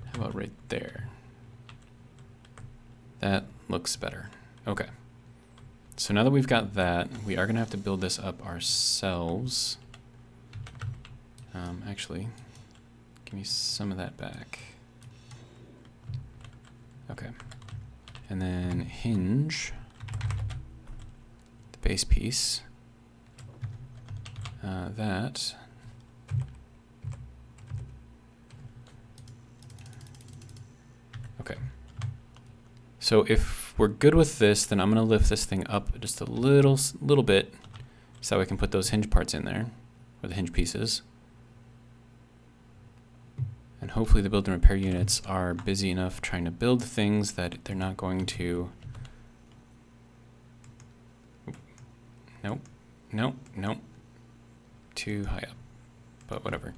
How about right there? That looks better. Okay. So now that we've got that, we are going to have to build this up ourselves. Actually, give me some of that back. Okay. And then hinge the base piece. That. Okay. So if we're good with this, then I'm going to lift this thing up just a little bit so I can put those hinge parts in there, or the hinge pieces. And hopefully the build and repair units are busy enough trying to build things that they're not going to... Nope, nope, nope. Too high up, but whatever.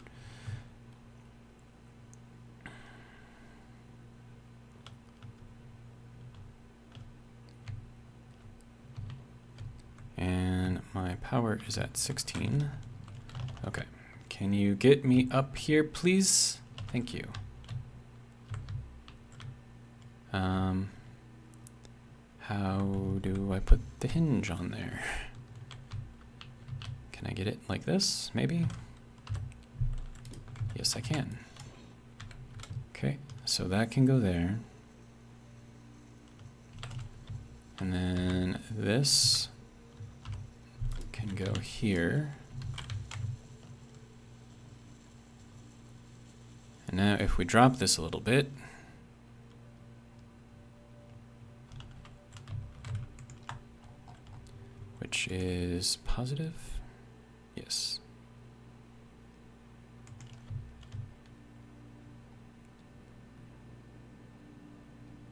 And my power is at 16. Okay, can you get me up here, please? Thank you. How do I put the hinge on there? Can I get it like this, maybe? Yes, I can. Okay, so that can go there. And then this can go here. And now if we drop this a little bit, which is positive, yes.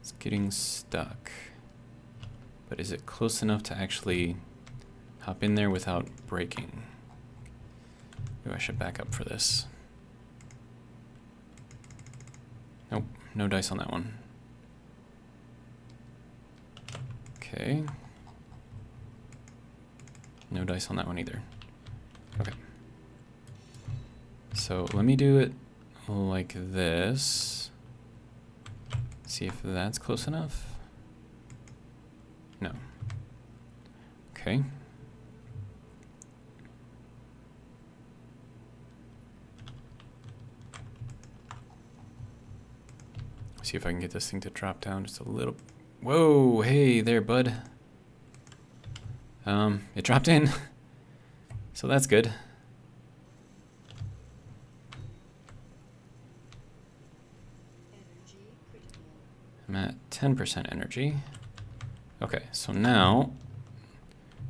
It's getting stuck, but is it close enough to actually hop in there without breaking? Maybe I should back up for this. Nope, no dice on that one. Okay. No dice on that one either. Okay. So let me do it like this. See if that's close enough. No. Okay. See if I can get this thing to drop down just a little. Whoa, hey there, bud. It dropped in, so that's good. I'm at 10% energy. Okay, so now,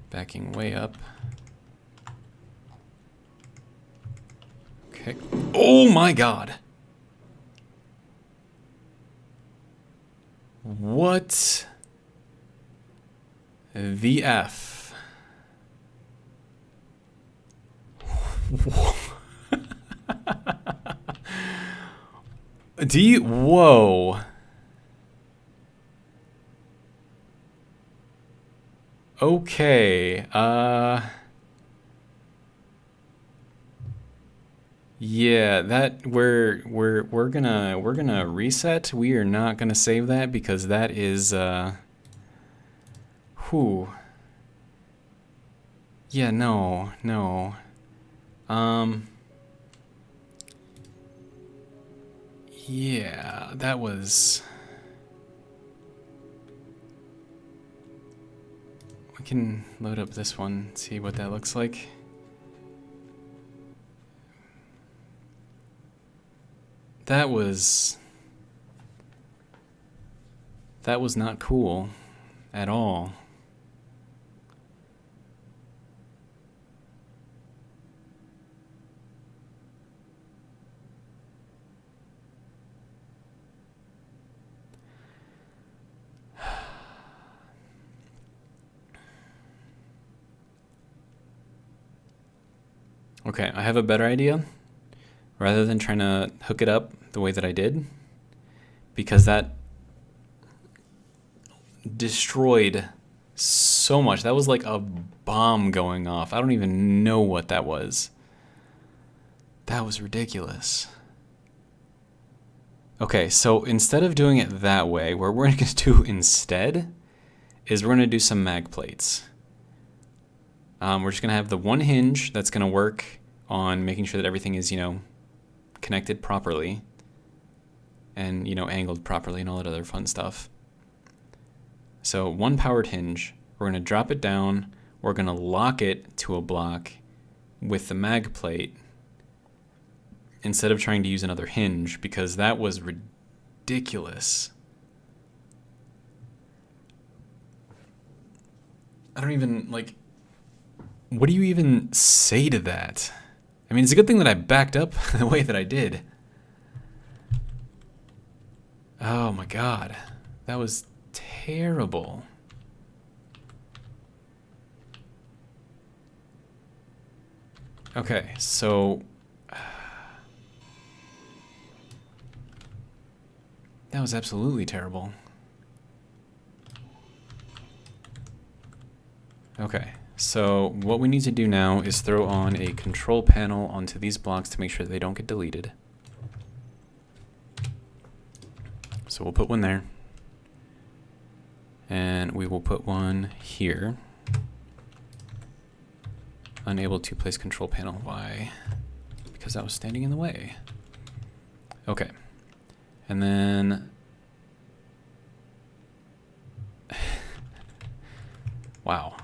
backing way up. Okay. Oh my god! What the F? Whoa. Okay, yeah, that we're gonna reset. We are not gonna save that because that is whew. Yeah, no. Yeah, that was. We can load up this one, see what that looks like. That was not cool at all. Okay, I have a better idea. Rather than trying to hook it up the way that I did, because that destroyed so much. That was like a bomb going off. I don't even know what that was. That was ridiculous. Okay, so instead of doing it that way, what we're going to do instead is we're going to do some mag plates. We're just going to have the one hinge that's going to work on making sure that everything is, connected properly and, angled properly and all that other fun stuff. So one powered hinge, we're going to drop it down, we're going to lock it to a block with the mag plate instead of trying to use another hinge because that was ridiculous. I don't even, what do you even say to that? I mean, it's a good thing that I backed up the way that I did. Oh my god. That was terrible. Okay, so that was absolutely terrible. Okay, so what we need to do now is throw on a control panel onto these blocks to make sure they don't get deleted. So we'll put one there. And we will put one here. Unable to place control panel. Why? Because that was standing in the way. Okay. And then... wow.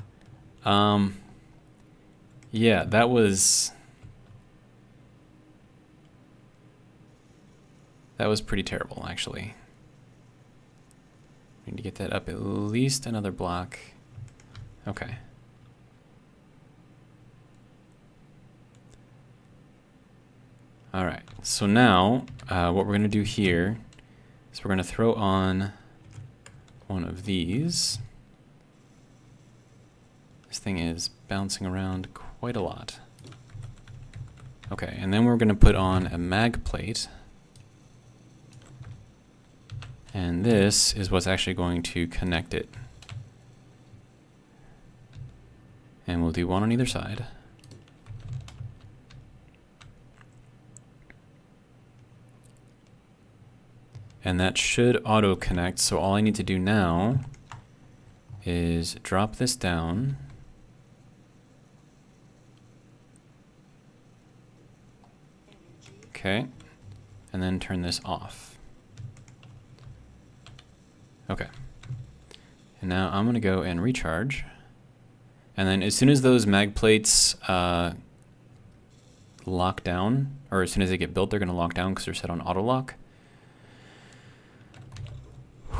Yeah, that was pretty terrible, actually. We need to get that up at least another block. Okay. All right, so now what we're going to do here is we're going to throw on one of these. This thing is bouncing around quite a lot. Okay, and then we're going to put on a mag plate. And this is what's actually going to connect it. And we'll do one on either side. And that should auto connect, so all I need to do now is drop this down. Okay, and then turn this off. Okay, and now I'm gonna go and recharge. And then as soon as those mag plates lock down, or as soon as they get built, they're going to lock down because they're set on auto lock.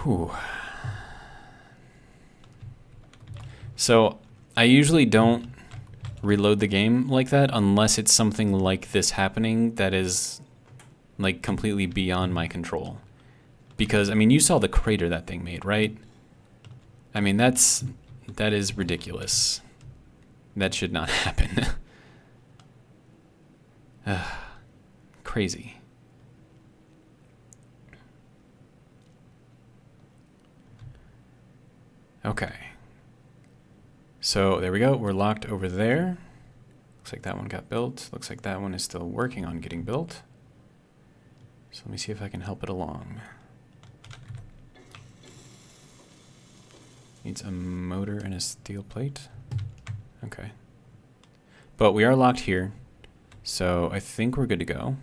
Whew. So I usually don't reload the game like that unless it's something like this happening that is like completely beyond my control. Because I mean, you saw the crater that thing made, right? I mean, that is ridiculous. That should not happen. Crazy. Okay. So there we go. We're locked over there. Looks like that one got built. Looks like that one is still working on getting built. So let me see if I can help it along. Needs a motor and a steel plate. Okay. But we are locked here. So I think we're good to go.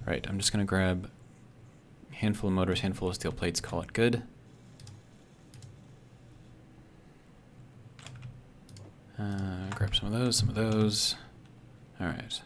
Right, I'm just gonna grab a handful of motors, handful of steel plates, call it good. Grab some of those, some of those. All right.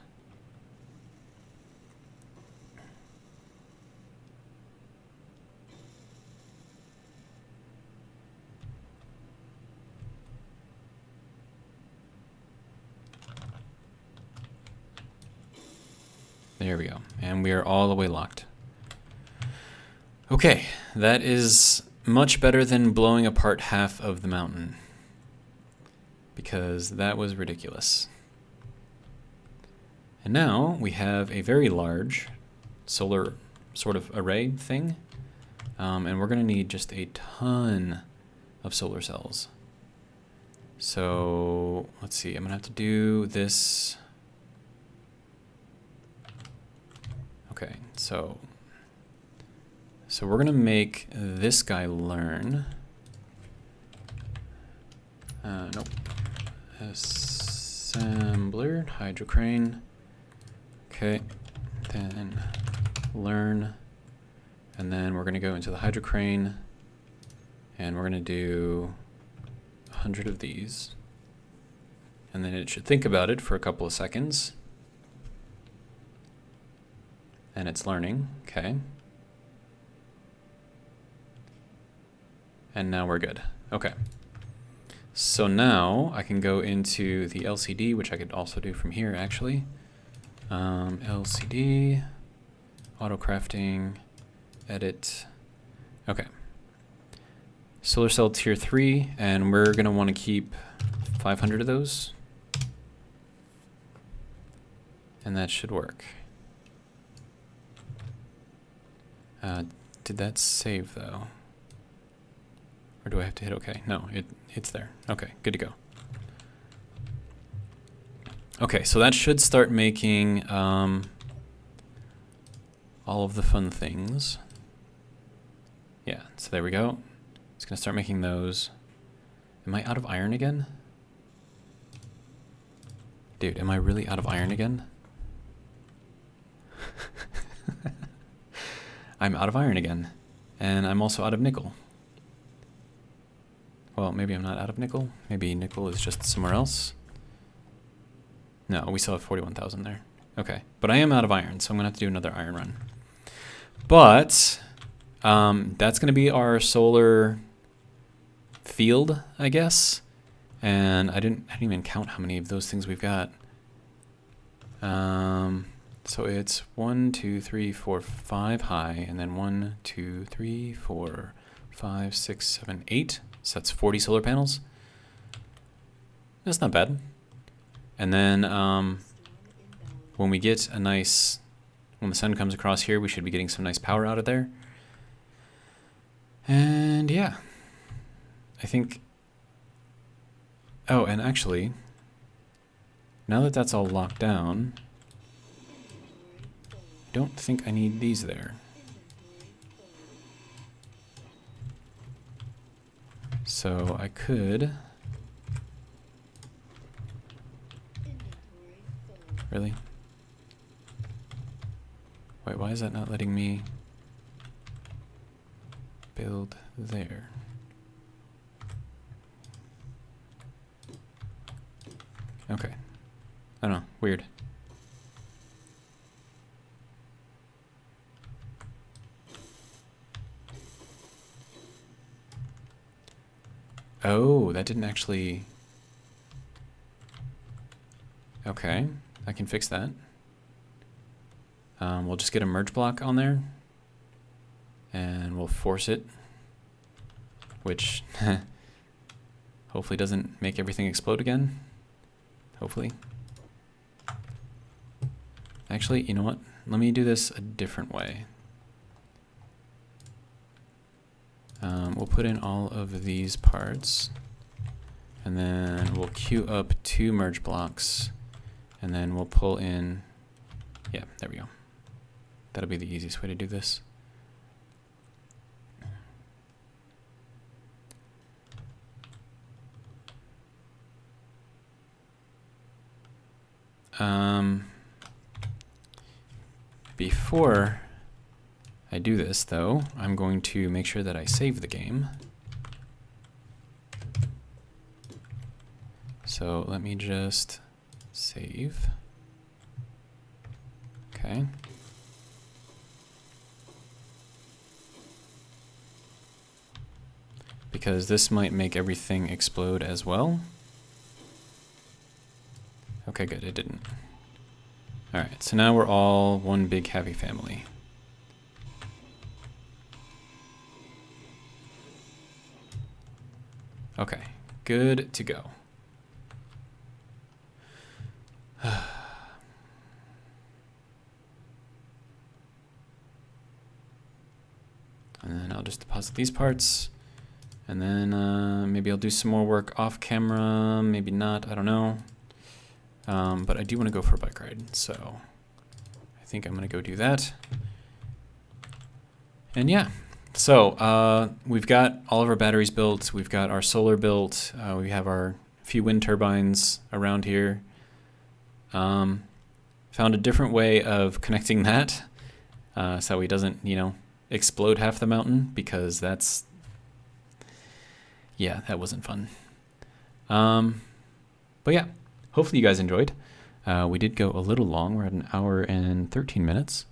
There we go. And we are all the way locked. Okay, that is much better than blowing apart half of the mountain, because that was ridiculous. And now we have a very large solar sort of array thing, and we're going to need just a ton of solar cells. So let's see, I'm going to have to do this. Okay, so we're going to make this guy learn. Nope. Assembler, hydrocrane. Okay, then learn. And then we're going to go into the hydrocrane, and we're going to do 100 of these. And then it should think about it for a couple of seconds. And it's learning, okay. And now we're good, okay. So now I can go into the LCD, which I could also do from here actually. LCD, auto crafting, edit, okay. Solar cell tier 3, and we're gonna wanna keep 500 of those. And that should work. Did that save though? Or do I have to hit OK? No, it's there. Okay, good to go. Okay, so that should start making all of the fun things. Yeah, so there we go. It's gonna start making those. Am I out of iron again? Dude, am I really out of iron again? I'm out of iron again, and I'm also out of nickel. Well, maybe I'm not out of nickel. Maybe nickel is just somewhere else. No, we still have 41,000 there. Okay, but I am out of iron, so I'm gonna have to do another iron run. But that's gonna be our solar field, I guess. And I didn't even count how many of those things we've got. So it's 1, 2, 3, 4, 5 high, and then 1, 2, 3, 4, 5, 6, 7, 8. So that's 40 solar panels. That's not bad. And then when we get a nice, when the sun comes across here, we should be getting some nice power out of there. And yeah, I think, oh, and actually, now that that's all locked down, I don't think I need these there. So I could... Really? Wait, why is that not letting me build there? Okay. I don't know, weird. Oh, that didn't actually... Okay, I can fix that. We'll just get a merge block on there, and we'll force it, which hopefully doesn't make everything explode again. Hopefully. Actually, you know what? Let me do this a different way. We'll put in all of these parts, and then we'll queue up 2 merge blocks, and then we'll pull in, yeah, there we go. That'll be the easiest way to do this. Before I do this, though, I'm going to make sure that I save the game. So let me just save. Okay. Because this might make everything explode as well. Okay, good, it didn't. Alright, so now we're all one big happy family. Okay, good to go. And then I'll just deposit these parts. And then maybe I'll do some more work off camera, maybe not, I don't know. But I do want to go for a bike ride, so I think I'm going to go do that. And yeah, so we've got all of our batteries built, we've got our solar built, we have our few wind turbines around here. Found a different way of connecting that so he doesn't, you know, explode half the mountain, because that's, yeah, that wasn't fun. But yeah, hopefully you guys enjoyed. We did go a little long, we're at 1 hour and 13 minutes.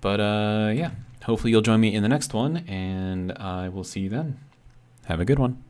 But yeah, hopefully you'll join me in the next one, and I will see you then. Have a good one.